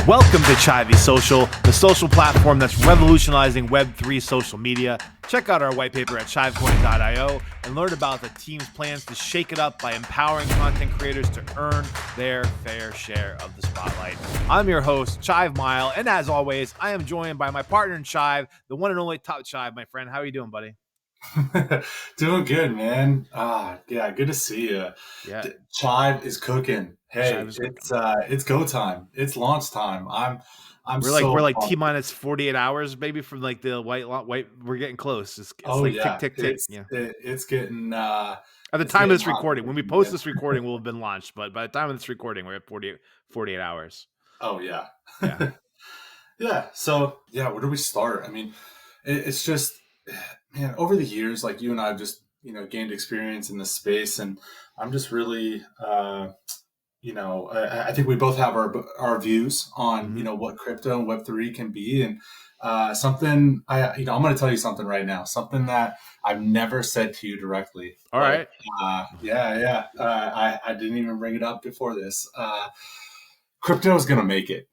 Welcome to Chivey Social, the social platform that's revolutionizing Web3 social media. Check out our white paper at Chivecoin.io and learn about the team's plans to shake it up by empowering content creators to earn their fair share of the spotlight. I'm your host, Chive Mile, and as always, I am joined by my partner in Chive, the one and only Top Chive, my friend. How are you doing, buddy? Doing good, man. Yeah, good to see you. Yeah, Chive is cooking. Hey, Chive is cooking. it's go time. It's launch time. I'm We're like so we're like T pumped. minus 48 hours, maybe from like the white. We're getting close. It's Oh like tick yeah, tick tick. Yeah. it's getting At the it's time of getting this hot. recording, when we post this recording, we'll have been launched. But by the time of this recording, we're at 48 hours. Oh yeah. Yeah. Yeah. So yeah, where do we start? I mean, it's just, man, over the years, like you and I have just, gained experience in this space, and I'm just really, I think we both have our views on, Mm-hmm. what crypto and Web3 can be. And something I'm going to tell you something right now, something that I've never said to you directly, All but right. I didn't even bring it up before this. Crypto is going to make it.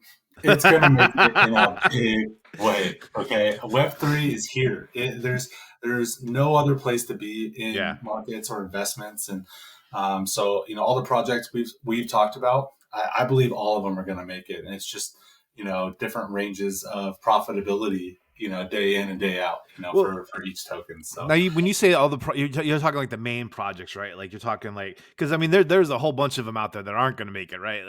It's going to make it in a big way. Okay. Web3 is here. There's no other place to be Yeah. in markets or investments. And so, all the projects we've talked about, I believe all of them are going to make it. And it's just, different ranges of profitability, day in and day out, Well, for each token. So now when you say all the you're talking like the main projects, right? Like you're talking like because I mean there's a whole bunch of them out there that aren't going to make it, right?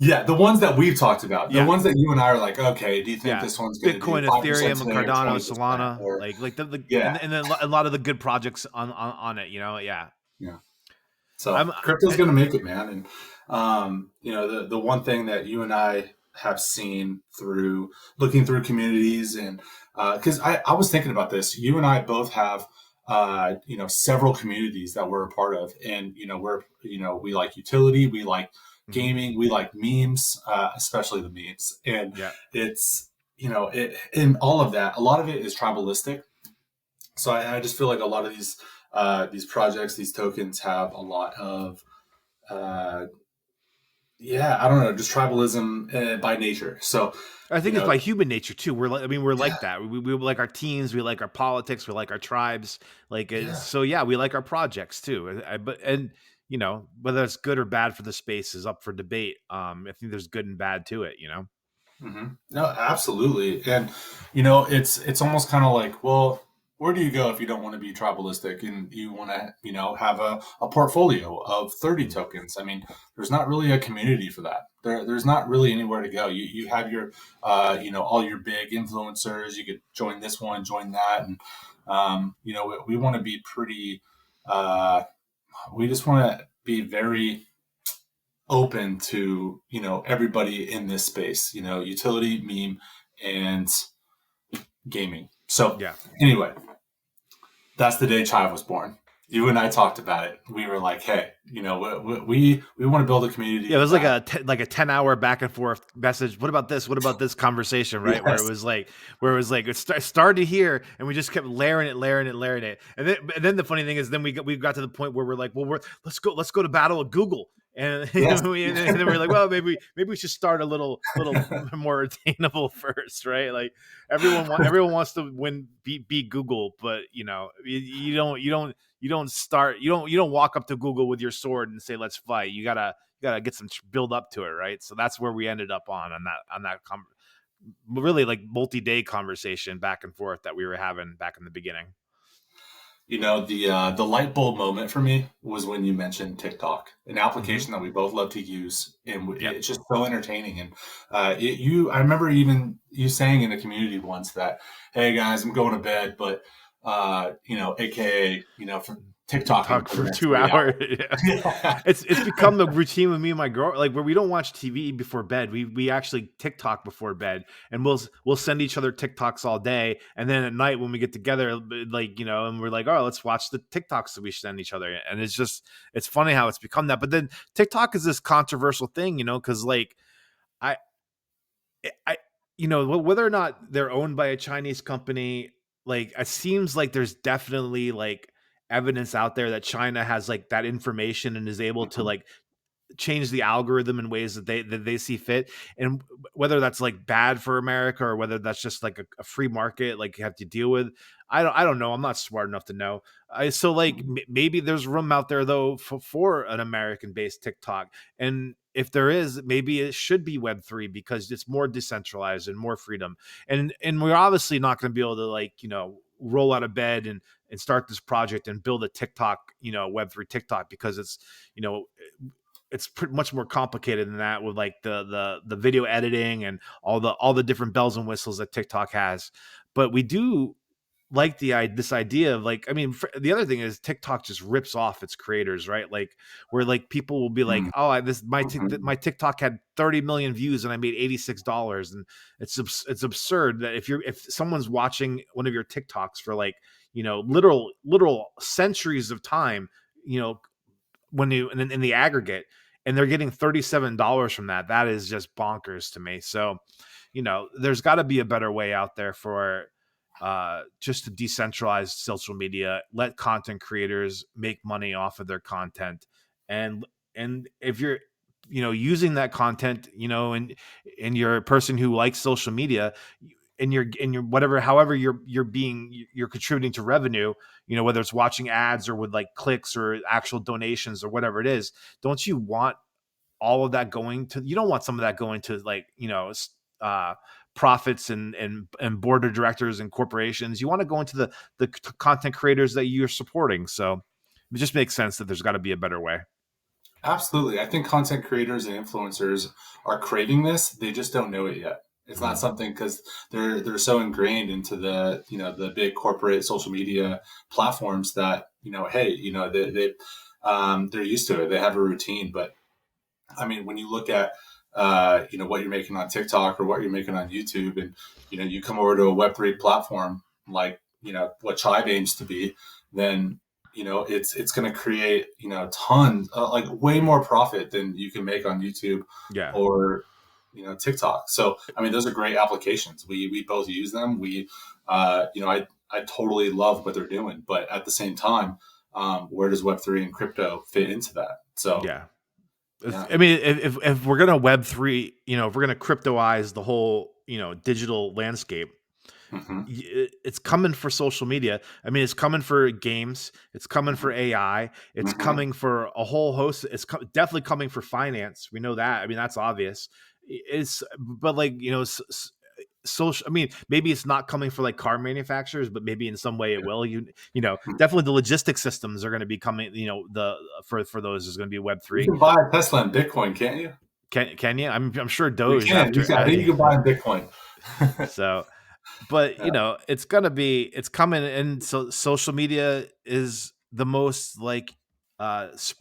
yeah, the ones that we've talked about, the Yeah. ones that you and I are like, okay, do you think Yeah. this one's going to do Bitcoin, 5% Ethereum, today or Cardano, 20% Solana, or like the yeah, and then a lot of the good projects on it, yeah. yeah. So I'm crypto's going to make it, man. And the one thing that you and I have seen through looking through communities, and because I was thinking about this, you and I both have several communities that we're a part of, and we like utility, we like Mhm. gaming, we like memes, especially the memes, and Yeah. it's in all of that, a lot of it is tribalistic. So I just feel like a lot of these projects, these tokens have a lot of uh, I don't know, just tribalism by nature. So I you think it's know, by human nature too. We're like yeah, that. We like our teams, we like our politics, we like our tribes. yeah. So yeah, we like our projects too. But whether it's good or bad for the space is up for debate. I think there's good and bad to it. No, absolutely. And it's almost kind of like, well, where do you go if you don't want to be tribalistic and you want to, have a portfolio of 30 Mhm. tokens? I mean, there's not really a community for that. There's not really anywhere to go. You have your all your big influencers. You could join this one, join that, and we want to be pretty uh we just want to be very open to everybody in this space, utility, meme, and gaming. So Yeah. anyway, that's the day Chive was born. You and I talked about it. We were like, hey, we want to build a community Yeah, it was like that a 10-hour back and forth message. What about this? What about this conversation? Right, where it yes, was like, it started here, and we just kept layering it, and then the funny thing is, then we got to the point where we're like, well, let's go to battle with Google, and, yes, and then we're like, well, maybe we should start a little more attainable first, right? Like everyone wants to beat Google, but you don't walk up to Google with your sword and say let's fight. You gotta get some build up to it, right? So that's where we ended up on that really like multi-day conversation back and forth that we were having back in the beginning. the light bulb moment for me was when you mentioned TikTok, an Mm-hmm. application that we both love to use, and Yep. it's just so entertaining. And I remember even you saying in a community once that, "Hey guys, I'm going to bed," but AKA, for TikToking TikTok for the for next 2 hours. 3 hours. Yeah. Yeah. It's become the routine with me and my girl, like where we don't watch TV before bed. We actually TikTok before bed, and we'll send each other TikToks all day, and then at night when we get together, like and we're like, oh, let's watch the TikToks that we send each other, and it's funny how it's become that. But then TikTok is this controversial thing, because like I I whether or not they're owned by a Chinese company, like it seems like there's definitely like evidence out there that China has like that information and is able to Mhm. like change the algorithm in ways that they see fit, and whether that's like bad for America or whether that's just like a free market like you have to deal with, I don't know. I'm not smart enough to know. So like maybe there's room out there though for an American based TikTok, and if there is, maybe it should be Web3 because it's more decentralized and more freedom. And we're obviously not going to be able to like roll out of bed and start this project and build a TikTok, Web3 TikTok, because it's pretty much more complicated than that with like the video editing and all the different bells and whistles that TikTok has. But we do like this idea of like, I mean, the other thing is TikTok just rips off its creators, right? Like where like people will be like, oh, my TikTok had 30 million views and I made $86, and it's absurd that if someone's watching one of your TikToks for like literal centuries of time, you know when you in the aggregate, and they're getting $37 from that is just bonkers to me. So there's got to be a better way out there for just to decentralize social media, let content creators make money off of their content, and if you're using that content, and you're a person who likes social media, and you're whatever, however you're contributing to revenue, whether it's watching ads or with like clicks or actual donations or whatever it is, don't you want all of that going to, you don't want some of that going to like uh profits and board of directors and corporations. You want to go into the content creators that you're supporting. So it just makes sense that there's got to be a better way. Absolutely. I think content creators and influencers are craving this. They just don't know it yet. It's not Mhm. something because they're so ingrained into the the big corporate social media platforms that hey they're used to it. They have a routine. But I mean, when you look at what you're making on TikTok or what you're making on YouTube, and you come over to a Web3 platform like what Chive aims to be, then it's going to create tons like way more profit than you can make on YouTube Yeah. or TikTok. So I mean, those are great applications. We both use them. We I totally love what they're doing, but at the same time, where does Web3 and crypto fit into that? So Yeah. yeah. I mean, if we're gonna Web3, if we're gonna cryptoize the whole, digital landscape, Hmm. it's coming for social media. I mean, it's coming for games. It's coming for AI. It's Hmm. coming for a whole host. It's definitely coming for finance. We know that. I mean, that's obvious. It's but like social. I mean, maybe it's not coming for like car manufacturers, but maybe in some way it will. Definitely the logistics systems are going to be coming. The for those is going to be You Web3. can buy a Tesla in Bitcoin, can't you? Can you? I'm sure You Doge can. after. I think you can buy in Bitcoin. So, but Yeah. it's coming, and so social media is the most like it's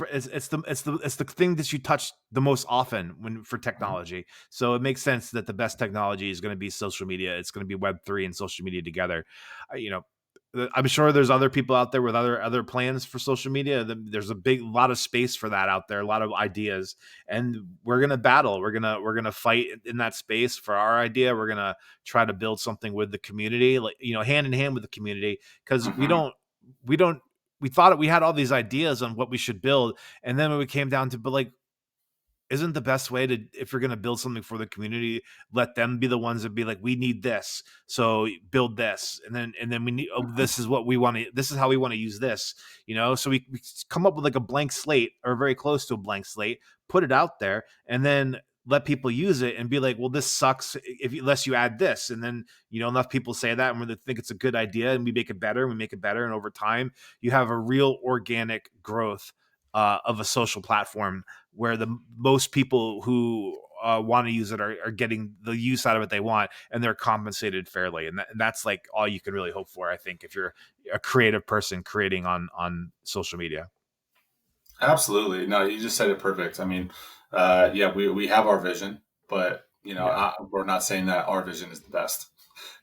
the thing that you touch the most often when for Mhm. technology. So it makes sense that the best technology is going to be social media. It's going to be Web3 and social media together. You know, I'm sure there's other people out there with other plans for social media. There's a lot of space for that out there, a lot of ideas, and we're gonna battle. We're gonna fight in that space for our idea. We're gonna try to build something with the community, like hand in hand with the community, because Mhm. we don't we thought we had all these ideas on what we should build, and then when we came down to, but like, isn't the best way to, if you're going to build something for the community, let them be the ones that be like, we need this, so build this, and then we need, oh, this is what we want to, this is how we want to use this, so we come up with like a blank slate or very close to a blank slate, put it out there, and then let people use it and be like, well, this sucks unless you add this, and then enough people say that and we think it's a good idea, and we make it better and we make it better, and over time you have a real organic growth of a social platform where the most people who want to use it are getting the use out of it they want, and they're compensated fairly, and that's like all you can really hope for, I think, if you're a creative person creating on social media. Absolutely. No, you just said it perfect. I mean, yeah, we have our vision, but Yeah. we're not saying that our vision is the best.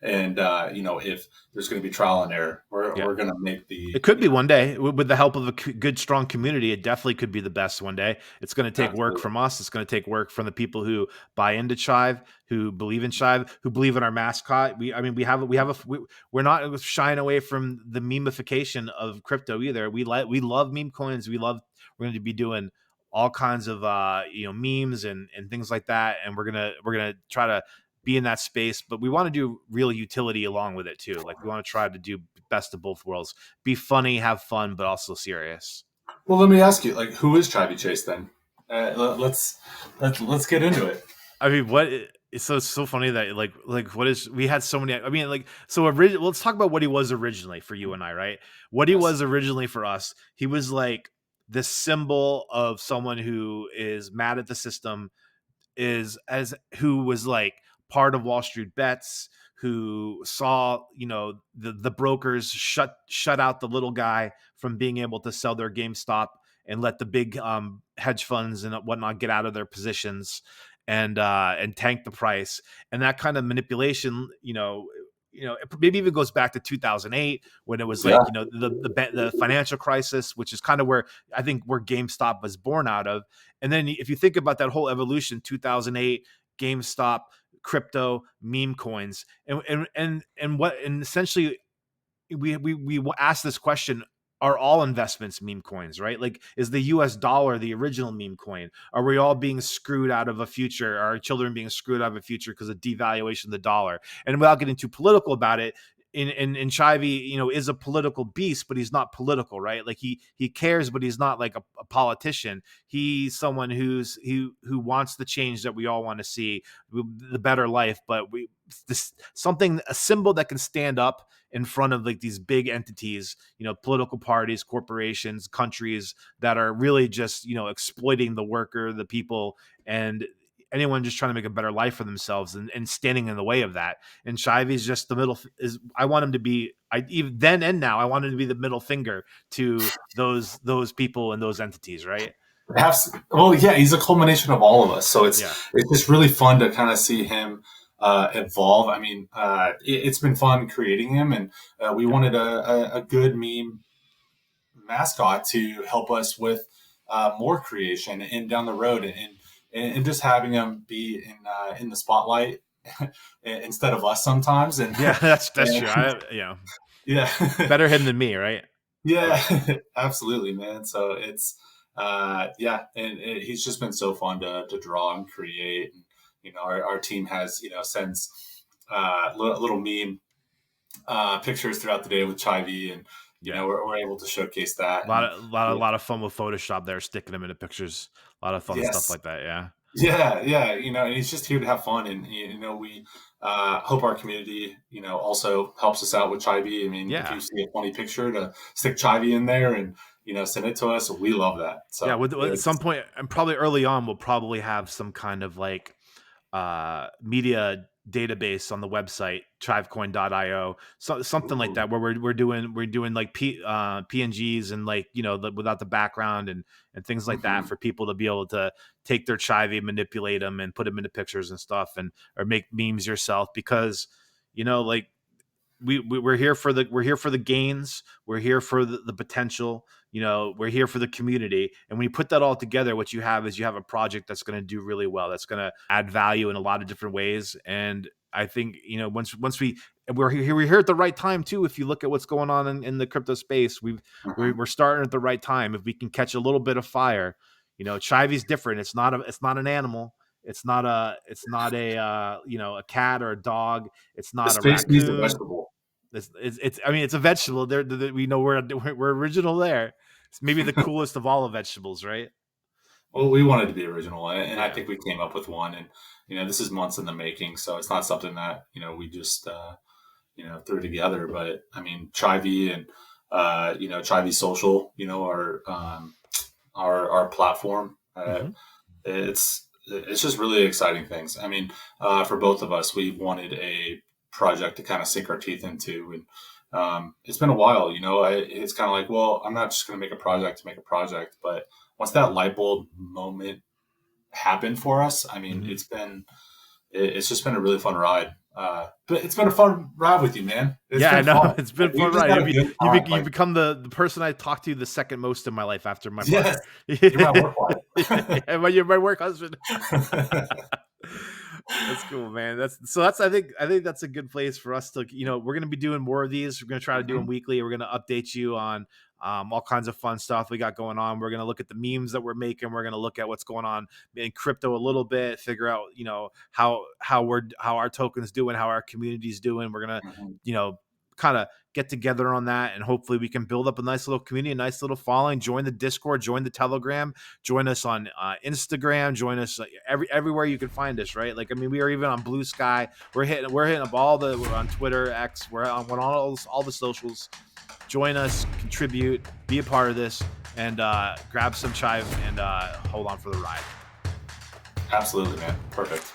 And if there's going to be trial and error, Yeah. we're going to make It the could be one day with the help of a good, strong community. It definitely could be the best one day. It's going to take work absolutely. from us. It's going to take work from the people who buy into Chive, who believe in Chive, who believe in our mascot. I mean, we're not shying away from the memification of crypto either. We love meme coins. We're going to be doing all kinds of memes and things like that, and we're gonna try to be in that space, but we want to do real utility along with it too. Like we want to try to do best of both worlds, be funny, have fun, but also serious. Well, let me ask you, like, who is Chivey Chase then? Let's get into it. I mean, it's so funny that what is we had so many. I mean, let's talk about what he was originally for you and I, right? What he Yes. was originally for us, he was like this symbol of someone who is mad at the system, is as who was like part of Wall Street Bets, who saw the brokers shut out the little guy from being able to sell their GameStop and let the big hedge funds and whatnot get out of their positions and tank the price, and that kind of manipulation. It maybe even goes back to 2008 when it was Yeah. like the financial crisis, which is kind of where GameStop was born out of. And then if you think about that whole evolution, 2008, GameStop, crypto, meme coins, and essentially we ask this question: are all investments meme coins, right? Like, is the US dollar the original meme coin? Are we all being screwed out of a future? Are our children being screwed out of a future because of devaluation of the dollar? And without getting too political about it, in Chive, is a political beast, but he's not political, right? Like he cares, but he's not like a politician. He's someone who wants the change that we all want to see, the better life. But a symbol that can stand up in front of like these big entities, political parties, corporations, countries that are really just exploiting the worker, the people, and anyone just trying to make a better life for themselves, and standing in the way of that. And Chive is just the middle. I want him to be. Even then and now, I want him to be the middle finger to those people and those entities, right? Well, yeah, he's a culmination of all of us. So it's Yeah, it's just really fun to kind of see him evolve. I mean, it's been fun creating him, and we yeah. wanted a good meme mascot to help us with more creation and down the road, and just having him be in the spotlight instead of us sometimes. And, Yeah, that's and true. yeah, Better him than me, right? yeah, But absolutely, man. So it's yeah, and he's just been so fun to draw and create. And our team has sends little meme pictures throughout the day with Chivey, and yeah, we're able to showcase that. a lot And of lot yeah, of lot of fun with Photoshop there, sticking them into pictures. A lot of fun stuff yes, like that. Yeah, yeah, and he's just here to have fun. And we hope our community also helps us out with Chivey. I mean, if yeah. you see a funny picture, to stick Chivey in there and send it to us, we love that. Yeah, So at some it's point, and probably early on, we'll probably have some kind of like media database on the website chivecoin.io, something like ooh, that, where we're doing like pngs and like without the background and things like that, mhm. for people to be able to take their Chive, manipulate them and put them into pictures and stuff, and or make memes yourself, because like we're here for the gains, we're here for the potential, we're here for the community. And when you put that all together, what you have is you have a project that's going to do really well, that's going to add value in a lot of different ways. And I think once we're here at the right time too. If you look at what's going on in the crypto space, Mhm. we're starting at the right time. If we can catch a little bit of fire, Chivy's different. It's not an animal. It's not a a cat or a dog. It's The not a space needs a raccoon. vegetable. It's I mean, it's a vegetable. We know we're original there. It's maybe the coolest of all the vegetables, right? Well, we wanted to be original, and I Yeah. think we came up with one. And this is months in the making, so it's not something that we just threw together. But I mean, Chivey and Chivey Social, our platform. Hmm. It's just really exciting things. I mean, for both of us, we wanted a project to kind of sink our teeth into, and it's been a while. It's kind of like, well, I'm not just going to make a project to make a project, but once that light bulb moment happened for us, I mean, Hmm. it's just been a really fun ride. But it's been a fun ride with you, man. It's Yeah, I been know. fun. It's been Like, we've fun, just right? had a good time. You Like, become the person I talk to the second most in my life after my yes, partner. you're my work wife. Yeah, you're my work husband. That's cool, man. That's I think that's a good place for us to, we're gonna be doing more of these. We're gonna try to do them Mhm. weekly. We're gonna update you on all kinds of fun stuff we got going on. We're gonna look at the memes that we're making. We're gonna look at what's going on in crypto a little bit, figure out, how our tokens doing, how our community's doing. We're gonna, Mhm. you know, kind of get together on that, and hopefully we can build up a nice little community, a nice little following. Join the Discord, join the Telegram, join us on Instagram, join us everywhere you can find us, right? Like, I mean, we are even on Blue Sky. We're hitting up we're on Twitter, X, we're on all the socials. Join us, contribute, be a part of this, and grab some chive and hold on for the ride. Absolutely, man. Perfect.